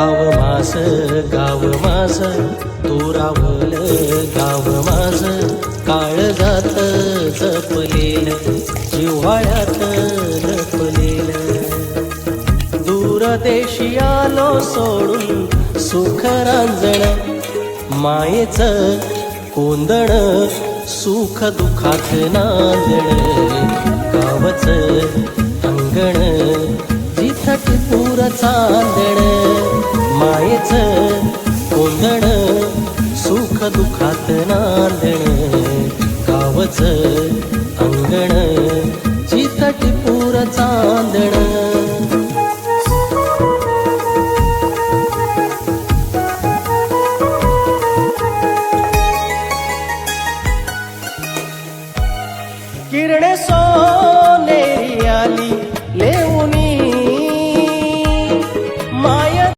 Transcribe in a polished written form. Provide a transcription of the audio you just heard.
गाव माझ तोरावल गाव माझ काळजात जपलेल जिव्हाळ्यात लपलेल दूरदेशी आलो सोडून सुख रांजण मायेचं कोंदण सुख दुःखात नांदण गावचं अंगण जिथं टिपूर चांदण मायेचं कोंदण सुख दुःखात नांदण गावचं अंगण जिथं टिपूर चांदण